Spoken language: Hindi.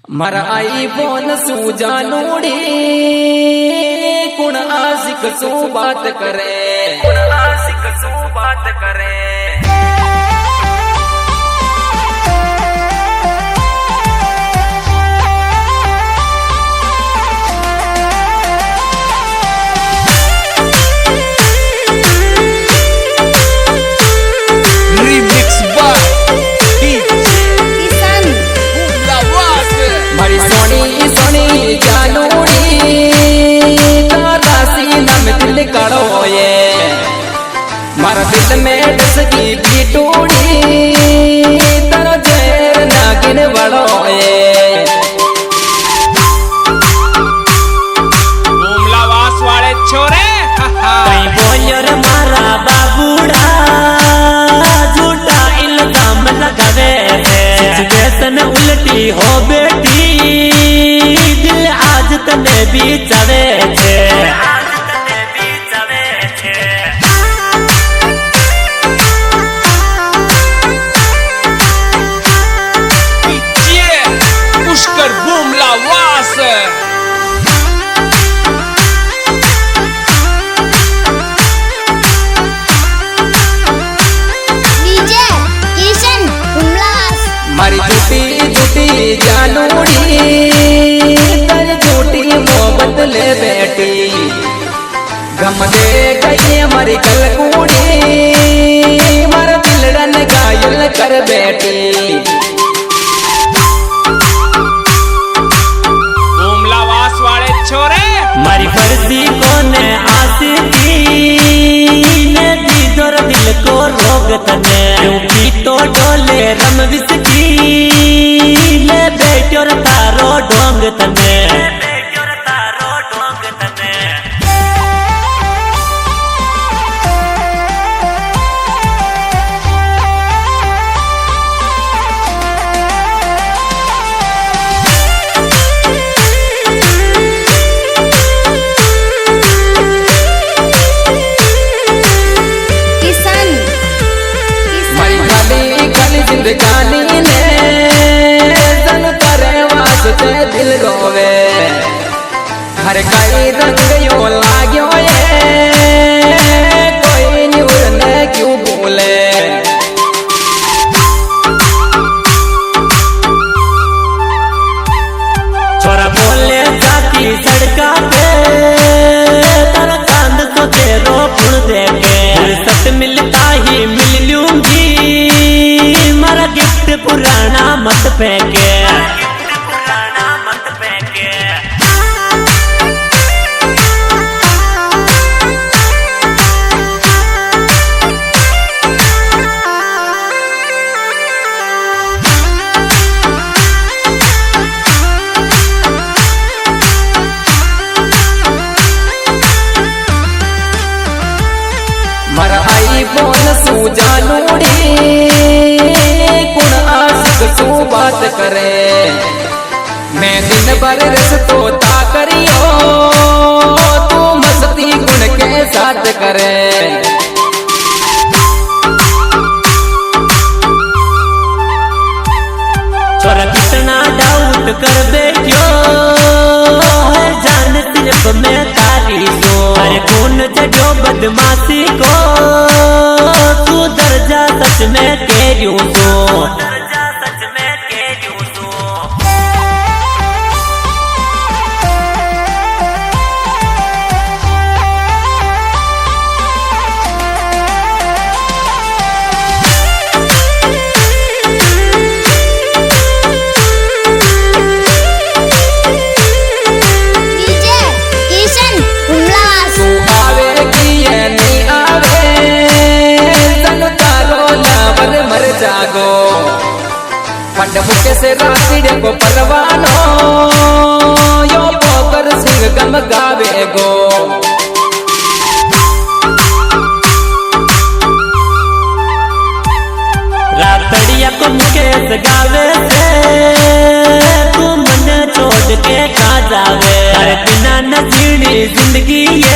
मारा आई फोन सूजा नूड़ी कुण आशिक सू बात करे, कुण आशिक सू बात करे। मारा दिल में डसकी पीटूड़ी तारो जेर नागिन बड़ो ये बुमलावास वाले छोरे कहीं बोलियर मारा बाबूड़ा झूठा इल्जाम लगावे सिचुएशन उल्टी हो बेटी दिल आज तने भी चवे छे। मारी झूठी झूठी जानूड़ी तर झूठी मोहब्बत ले बैठी गम दे गई हमारी कलकूड़ी मारा दिलड़न घायल कर बैठी। बुमलावास वाले छोरे मारी फर्जी कोने आशिकी ने दी दर दिल को रोग तने क्योंकि तो डोले रम विस्की ले बेटोर तारो ढोंग तने। जिंदगानी ने तन करे वास्ते दिल रोवे हर कई रंग यो लाग्यो ये कोई न्यूर ने क्यों बोले। छोरा बोले जाती सड़का पे तारा चांद तो तेरो फुल देके सत मिलता ही मिल लूंगी मारा गिफ्ट पुराना मत फेंके। मारा आई फोन सूजा नूड़ी कुण आशिक सू बात करे मैं दिन भर रस्तो ता करियो तू मस्ती गुण के साथ करे। छोरा कितना डाउट कर बैठो जान सिर्फ मैं तारी सो अरे कौन जगो बदमाशी को तू दर्जा सच में कह रही तो। पंड मुके से रातिड़े को परवानो यो पोकर सिंह गम गावे गो। रातड़िया को मुकेश गावे से तू मन छोड़ के खा जावे हर बिना न जीनी जिंदगी ये